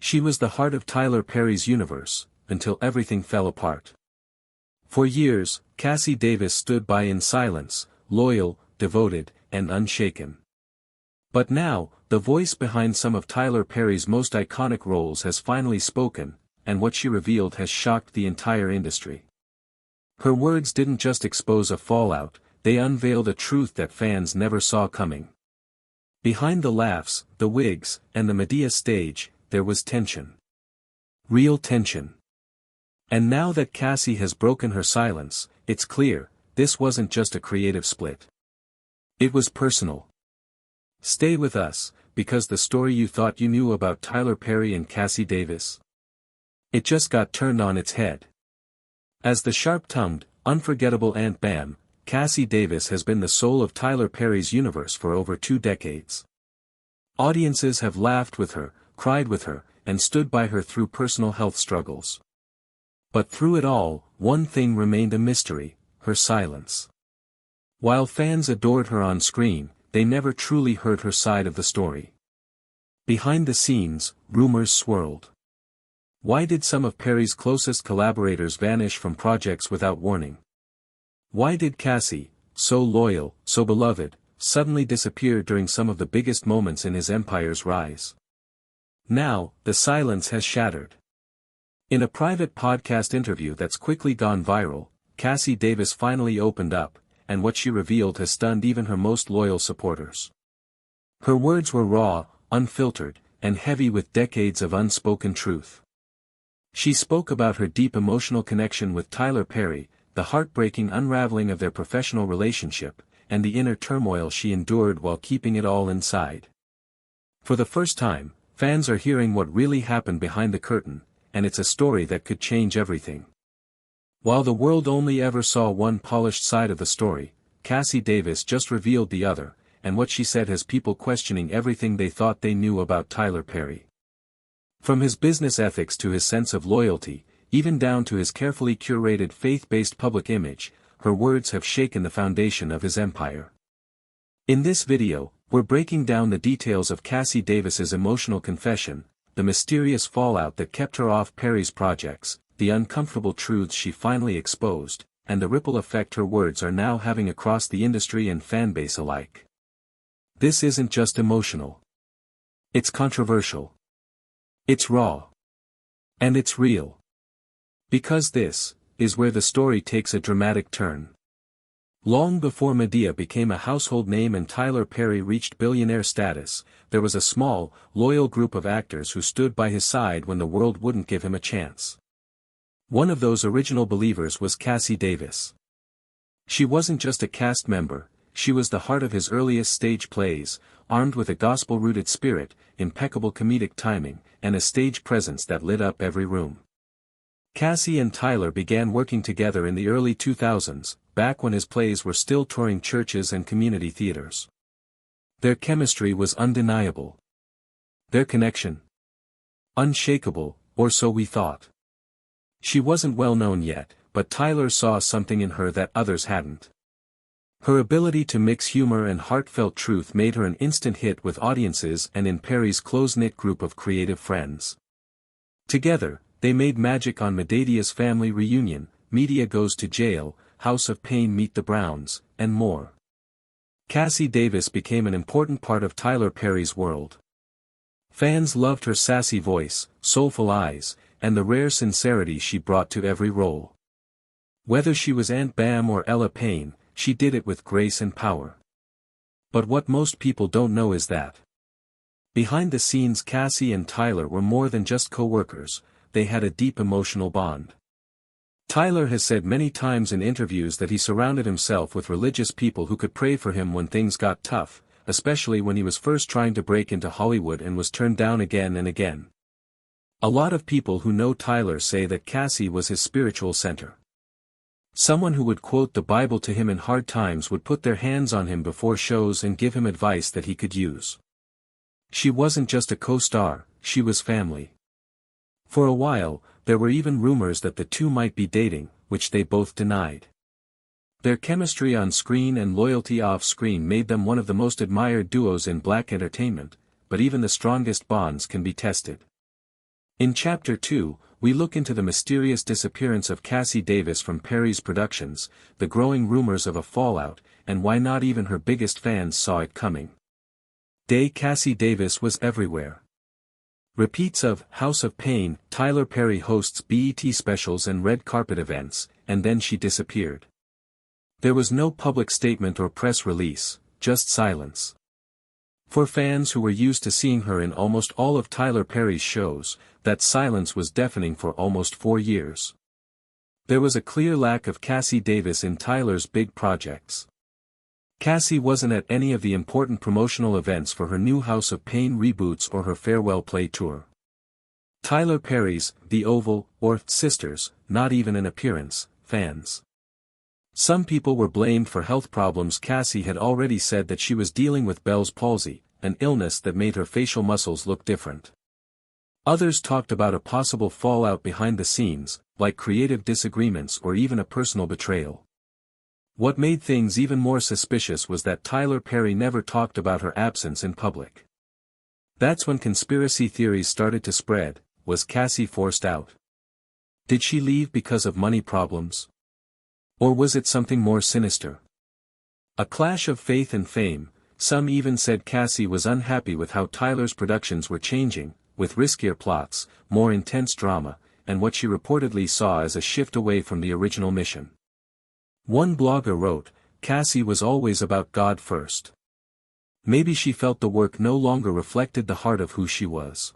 She was the heart of Tyler Perry's universe, until everything fell apart. For years, Cassi Davis stood by in silence, loyal, devoted, and unshaken. But now, the voice behind some of Tyler Perry's most iconic roles has finally spoken, and what she revealed has shocked the entire industry. Her words didn't just expose a fallout, they unveiled a truth that fans never saw coming. Behind the laughs, the wigs, and the media stage, there was tension. Real tension. And now that Cassi has broken her silence, it's clear, this wasn't just a creative split. It was personal. Stay with us, because the story you thought you knew about Tyler Perry and Cassi Davis, it just got turned on its head. As the sharp-tongued, unforgettable Aunt Bam, Cassi Davis has been the soul of Tyler Perry's universe for over 2 decades. Audiences have laughed with her, cried with her, and stood by her through personal health struggles. But through it all, one thing remained a mystery: her silence. While fans adored her on screen, they never truly heard her side of the story. Behind the scenes, rumors swirled. Why did some of Perry's closest collaborators vanish from projects without warning? Why did Cassi, so loyal, so beloved, suddenly disappear during some of the biggest moments in his empire's rise? Now, the silence has shattered. In a private podcast interview that's quickly gone viral, Cassi Davis finally opened up, and what she revealed has stunned even her most loyal supporters. Her words were raw, unfiltered, and heavy with decades of unspoken truth. She spoke about her deep emotional connection with Tyler Perry, the heartbreaking unraveling of their professional relationship, and the inner turmoil she endured while keeping it all inside. For the first time, fans are hearing what really happened behind the curtain, and it's a story that could change everything. While the world only ever saw one polished side of the story, Cassi Davis just revealed the other, and what she said has people questioning everything they thought they knew about Tyler Perry. From his business ethics to his sense of loyalty, even down to his carefully curated faith-based public image, her words have shaken the foundation of his empire. In this video, we're breaking down the details of Cassi Davis's emotional confession, the mysterious fallout that kept her off Perry's projects, the uncomfortable truths she finally exposed, and the ripple effect her words are now having across the industry and fanbase alike. This isn't just emotional. It's controversial. It's raw. And it's real. Because this is where the story takes a dramatic turn. Long before Madea became a household name and Tyler Perry reached billionaire status, there was a small, loyal group of actors who stood by his side when the world wouldn't give him a chance. One of those original believers was Cassi Davis. She wasn't just a cast member, she was the heart of his earliest stage plays, armed with a gospel-rooted spirit, impeccable comedic timing, and a stage presence that lit up every room. Cassi and Tyler began working together in the early 2000s, back when his plays were still touring churches and community theaters. Their chemistry was undeniable. Their connection? Unshakable, or so we thought. She wasn't well known yet, but Tyler saw something in her that others hadn't. Her ability to mix humor and heartfelt truth made her an instant hit with audiences and in Perry's close-knit group of creative friends. Together, they made magic on Madea's Family Reunion, Media Goes to Jail, House of Pain Meet the Browns, and more. Cassi Davis became an important part of Tyler Perry's world. Fans loved her sassy voice, soulful eyes, and the rare sincerity she brought to every role. Whether she was Aunt Bam or Ella Payne, she did it with grace and power. But what most people don't know is that behind the scenes Cassi and Tyler were more than just co-workers, they had a deep emotional bond. Tyler has said many times in interviews that he surrounded himself with religious people who could pray for him when things got tough, especially when he was first trying to break into Hollywood and was turned down again and again. A lot of people who know Tyler say that Cassi was his spiritual center. Someone who would quote the Bible to him in hard times, would put their hands on him before shows and give him advice that he could use. She wasn't just a co-star, she was family. For a while, there were even rumors that the two might be dating, which they both denied. Their chemistry on screen and loyalty off-screen made them one of the most admired duos in black entertainment, but even the strongest bonds can be tested. In Chapter 2, we look into the mysterious disappearance of Cassi Davis from Perry's productions, the growing rumors of a fallout, and why not even her biggest fans saw it coming. Cassi Davis was everywhere. Repeats of House of Pain, Tyler Perry hosts BET specials and red carpet events, and then she disappeared. There was no public statement or press release, just silence. For fans who were used to seeing her in almost all of Tyler Perry's shows, that silence was deafening for almost 4 years. There was a clear lack of Cassi Davis in Tyler's big projects. Cassi wasn't at any of the important promotional events for her new House of Pain reboots or her farewell play tour. Tyler Perry's The Oval, or Sisters, not even an appearance, fans. Some people were blamed for health problems. Cassi had already said that she was dealing with Bell's palsy, an illness that made her facial muscles look different. Others talked about a possible fallout behind the scenes, like creative disagreements or even a personal betrayal. What made things even more suspicious was that Tyler Perry never talked about her absence in public. That's when conspiracy theories started to spread. Was Cassi forced out? Did she leave because of money problems? Or was it something more sinister? A clash of faith and fame. Some even said Cassi was unhappy with how Tyler's productions were changing, with riskier plots, more intense drama, and what she reportedly saw as a shift away from the original mission. One blogger wrote, Cassi was always about God first. Maybe she felt the work no longer reflected the heart of who she was.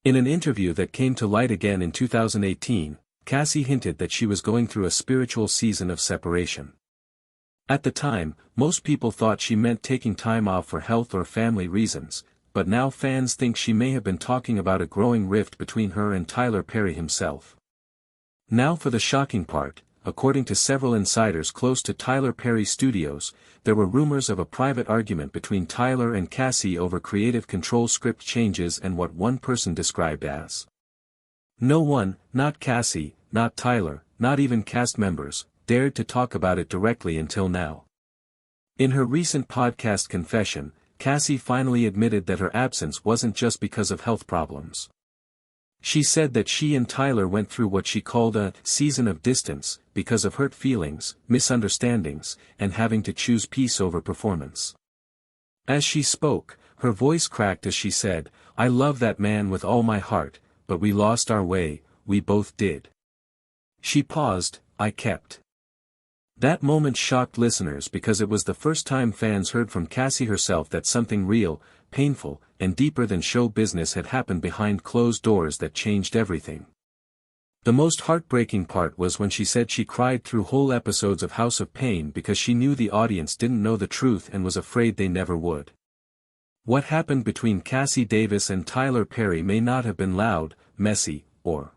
In an interview that came to light again in 2018, Cassi hinted that she was going through a spiritual season of separation. At the time, most people thought she meant taking time off for health or family reasons, but now fans think she may have been talking about a growing rift between her and Tyler Perry himself. Now for the shocking part. According to several insiders close to Tyler Perry Studios, there were rumors of a private argument between Tyler and Cassi over creative control script changes and what one person described as. No one, not Cassi, not Tyler, not even cast members, dared to talk about it directly until now. In her recent podcast confession, Cassi finally admitted that her absence wasn't just because of health problems. She said that she and Tyler went through what she called a season of distance, because of hurt feelings, misunderstandings, and having to choose peace over performance. As she spoke, her voice cracked as she said, "I love that man with all my heart, but we lost our way, we both did." She paused, "I kept." That moment shocked listeners because it was the first time fans heard from Cassi herself that something real, painful, and deeper than show business had happened behind closed doors that changed everything. The most heartbreaking part was when she said she cried through whole episodes of House of Pain because she knew the audience didn't know the truth and was afraid they never would. What happened between Cassi Davis and Tyler Perry may not have been loud, messy, or.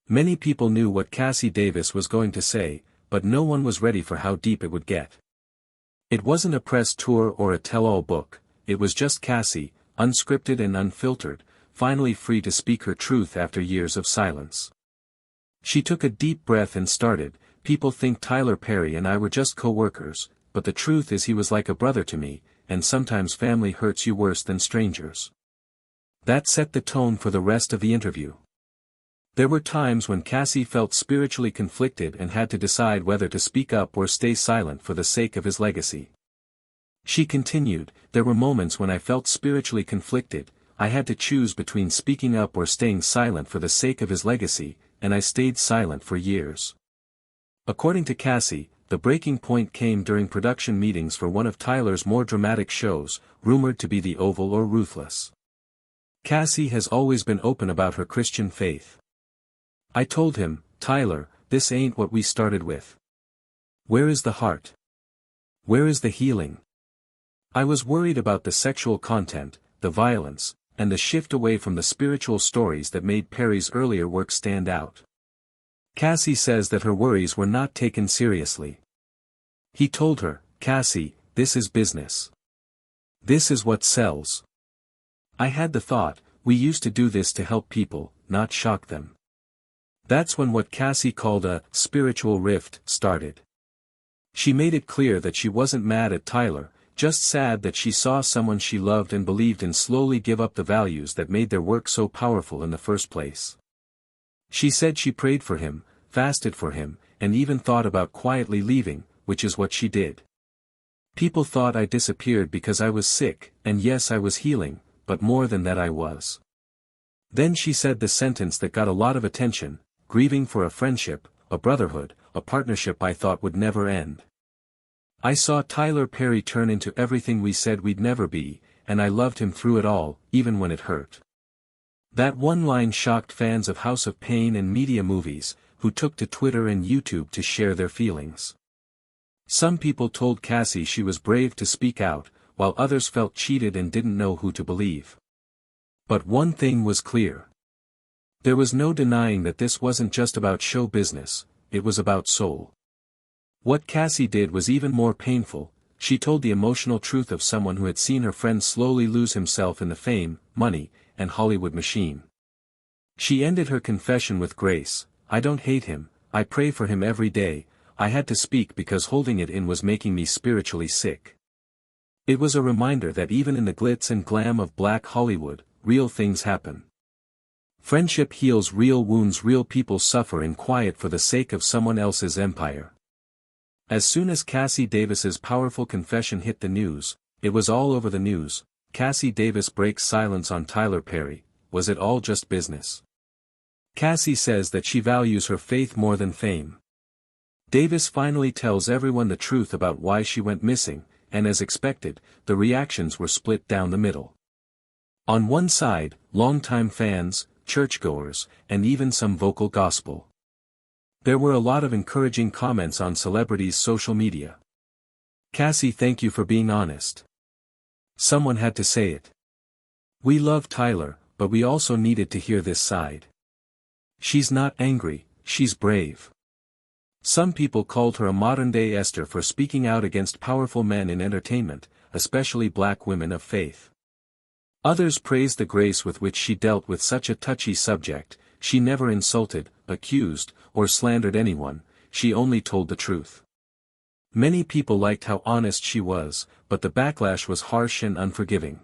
Many people knew what Cassi Davis was going to say, but no one was ready for how deep it would get. It wasn't a press tour or a tell-all book, it was just Cassi, unscripted and unfiltered, finally free to speak her truth after years of silence. She took a deep breath and started, "People think Tyler Perry and I were just co-workers, but the truth is he was like a brother to me, and sometimes family hurts you worse than strangers." That set the tone for the rest of the interview. There were times when Cassi felt spiritually conflicted and had to decide whether to speak up or stay silent for the sake of his legacy. She continued, "There were moments when I felt spiritually conflicted, I had to choose between speaking up or staying silent for the sake of his legacy, and I stayed silent for years." According to Cassi, the breaking point came during production meetings for one of Tyler's more dramatic shows, rumored to be The Oval or Ruthless. Cassi has always been open about her Christian faith. "I told him, Tyler, this ain't what we started with. Where is the heart? Where is the healing? I was worried about the sexual content, the violence, and the shift away from the spiritual stories that made Perry's earlier work stand out." Cassi says that her worries were not taken seriously. He told her, "Cassi, this is business. This is what sells. I had the thought, we used to do this to help people, not shock them." That's when what Cassi called a spiritual rift started. She made it clear that she wasn't mad at Tyler, just sad that she saw someone she loved and believed in slowly give up the values that made their work so powerful in the first place. She said she prayed for him, fasted for him, and even thought about quietly leaving, which is what she did. People thought I disappeared because I was sick, and yes, I was healing, but more than that I was. Then she said the sentence that got a lot of attention: grieving for a friendship, a brotherhood, a partnership I thought would never end. I saw Tyler Perry turn into everything we said we'd never be, and I loved him through it all, even when it hurt. That one line shocked fans of House of Pain and media movies, who took to Twitter and YouTube to share their feelings. Some people told Cassi she was brave to speak out, while others felt cheated and didn't know who to believe. But one thing was clear. There was no denying that this wasn't just about show business, it was about soul. What Cassi did was even more painful. She told the emotional truth of someone who had seen her friend slowly lose himself in the fame, money, and Hollywood machine. She ended her confession with grace: "I don't hate him, I pray for him every day. I had to speak because holding it in was making me spiritually sick." It was a reminder that even in the glitz and glam of Black Hollywood, real things happen. Friendship heals real wounds. Real people suffer in quiet for the sake of someone else's empire. As soon as Cassi Davis's powerful confession hit the news, it was all over the news. Cassi Davis breaks silence on Tyler Perry. Was it all just business? Cassi says that she values her faith more than fame. Davis finally tells everyone the truth about why she went missing, and as expected, the reactions were split down the middle. On one side, longtime fans, churchgoers, and even some vocal gospel. There were a lot of encouraging comments on celebrities' social media. "Cassi, thank you for being honest." Someone had to say it. "We love Tyler, but we also needed to hear this side." "She's not angry, she's brave." Some people called her a modern-day Esther for speaking out against powerful men in entertainment, especially black women of faith. Others praised the grace with which she dealt with such a touchy subject. She never insulted, accused, or slandered anyone, she only told the truth. Many people liked how honest she was, but the backlash was harsh and unforgiving.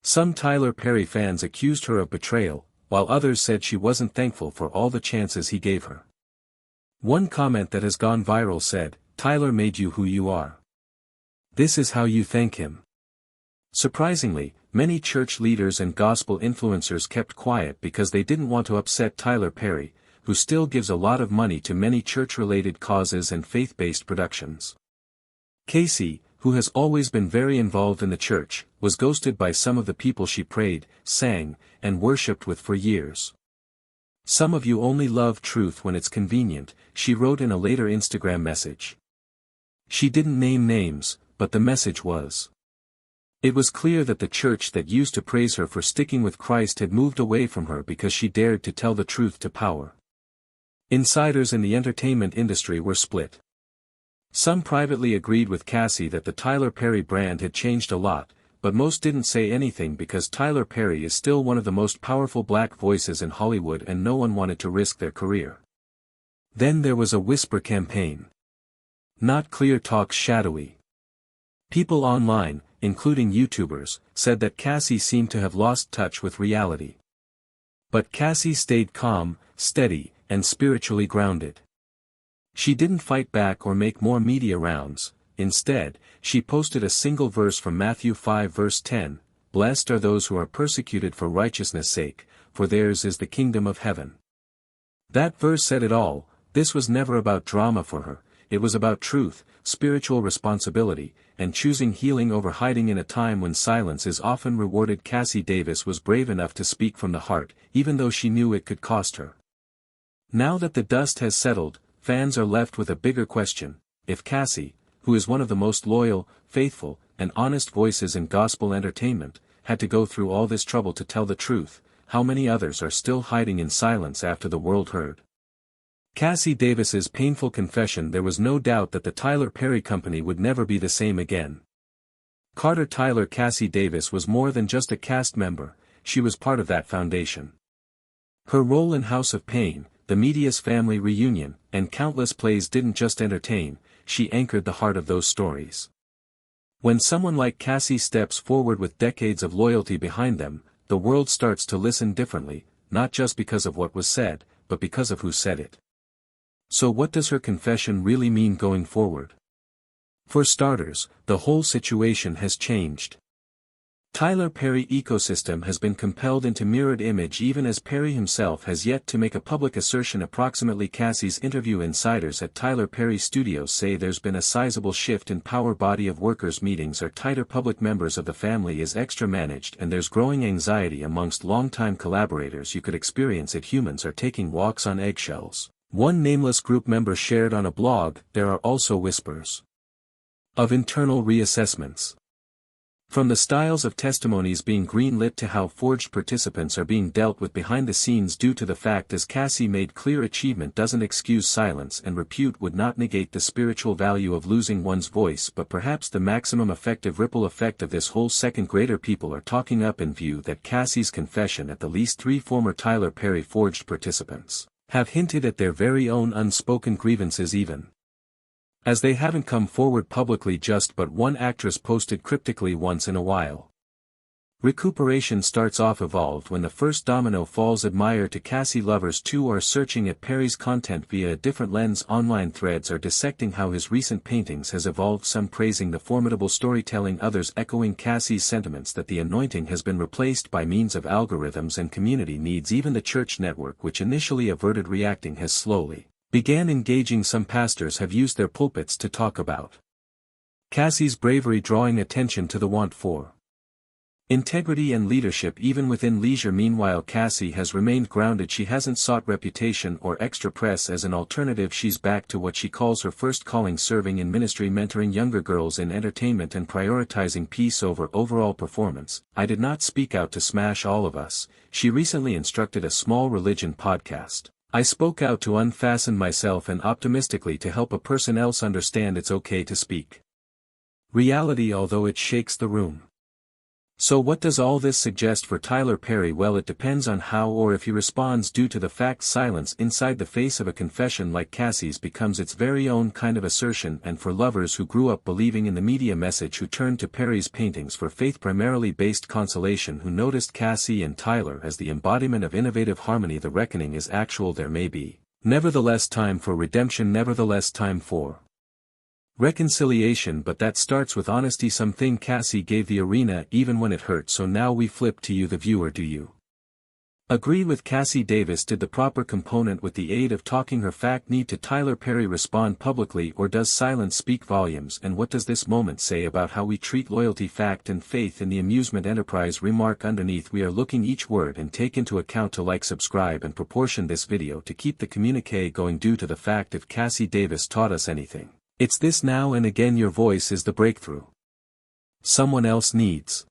Some Tyler Perry fans accused her of betrayal, while others said she wasn't thankful for all the chances he gave her. One comment that has gone viral said, "Tyler made you who you are. This is how you thank him." Surprisingly, many church leaders and gospel influencers kept quiet because they didn't want to upset Tyler Perry, who still gives a lot of money to many church-related causes and faith-based productions. Cassi, who has always been very involved in the church, was ghosted by some of the people she prayed, sang, and worshipped with for years. "Some of you only love truth when it's convenient," she wrote in a later Instagram message. She didn't name names, but the message was. It was clear that the church that used to praise her for sticking with Christ had moved away from her because she dared to tell the truth to power. Insiders in the entertainment industry were split. Some privately agreed with Cassi that the Tyler Perry brand had changed a lot, but most didn't say anything because Tyler Perry is still one of the most powerful black voices in Hollywood and no one wanted to risk their career. Then there was a whisper campaign. Not clear talks, shadowy. People online, including YouTubers, said that Cassi seemed to have lost touch with reality. But Cassi stayed calm, steady, and spiritually grounded. She didn't fight back or make more media rounds. Instead, she posted a single verse from Matthew 5 verse 10, "Blessed are those who are persecuted for righteousness' sake, for theirs is the kingdom of heaven." That verse said it all. This was never about drama for her, it was about truth, spiritual responsibility, and choosing healing over hiding in a time when silence is often rewarded. Cassi Davis was brave enough to speak from the heart, even though she knew it could cost her. Now that the dust has settled, fans are left with a bigger question: if Cassi, who is one of the most loyal, faithful, and honest voices in gospel entertainment, had to go through all this trouble to tell the truth, how many others are still hiding in silence after the world heard? Cassi Davis's painful confession. There was no doubt that the Tyler Perry Company would never be the same again. Carter Tyler Cassi Davis was more than just a cast member, she was part of that foundation. Her role in House of Pain, The Media's Family Reunion, and countless plays didn't just entertain, she anchored the heart of those stories. When someone like Cassi steps forward with decades of loyalty behind them, the world starts to listen differently, not just because of what was said, but because of who said it. So what does her confession really mean going forward? For starters, the whole situation has changed. Tyler Perry ecosystem has been compelled into mirrored image even as Perry himself has yet to make a public assertion. Approximately Cassi's interview insiders at Tyler Perry Studios say there's been a sizable shift in power. Body of workers meetings are tighter, public members of the family is extra managed, and there's growing anxiety amongst longtime collaborators. You could experience it. Humans are taking walks on eggshells. One nameless group member shared on a blog. There are also whispers of internal reassessments. From the styles of testimonies being greenlit to how forged participants are being dealt with behind the scenes due to the fact, as Cassi made clear, achievement doesn't excuse silence and repute would not negate the spiritual value of losing one's voice, but perhaps the maximum effective ripple effect of this whole second. Greater people are talking up in view that Cassi's confession. At the least 3 former Tyler Perry forged participants have hinted at their very own unspoken grievances, even as they haven't come forward publicly. Just but one actress posted cryptically, once in a while recuperation starts off evolved when the first domino falls. Admire to Cassi. Lovers too are searching at Perry's content via a different lens. Online threads are dissecting how his recent paintings has evolved, some praising the formidable storytelling, others echoing Cassi's sentiments that the anointing has been replaced by means of algorithms and community needs. Even the church network, which initially averted reacting, has slowly began engaging. Some pastors have used their pulpits to talk about Cassi's bravery, drawing attention to the want for integrity and leadership even within leisure. Meanwhile, Cassi has remained grounded. She hasn't sought reputation or extra press as an alternative. She's back to what she calls her first calling, serving in ministry, mentoring younger girls in entertainment and prioritizing peace over overall performance. I did not speak out to smash all of us, she recently instructed a small religion podcast. I spoke out to unfasten myself and optimistically to help a person else understand it's okay to speak reality, although it shakes the room. So what does all this suggest for Tyler Perry? Well, it depends on how or if he responds. Due to the fact silence inside the face of a confession like Cassi's becomes its very own kind of assertion, and for lovers who grew up believing in the media message, who turned to Perry's paintings for faith primarily based consolation, who noticed Cassi and Tyler as the embodiment of innovative harmony, the reckoning is actual. There may be nevertheless time for redemption, nevertheless time for reconciliation, but that starts with honesty, something Cassi gave the arena even when it hurt. So now we flip to you, the viewer. Do you agree with Cassi Davis? Did the proper component with the aid of talking her fact need to Tyler Perry respond publicly, or does silence speak volumes? And what does this moment say about how we treat loyalty, fact and faith in the amusement enterprise? Remark underneath. We are looking each word and take into account. To like, subscribe and proportion this video to keep the communique going. Due to the fact, if Cassi Davis taught us anything, it's this: now and again your voice is the breakthrough someone else needs.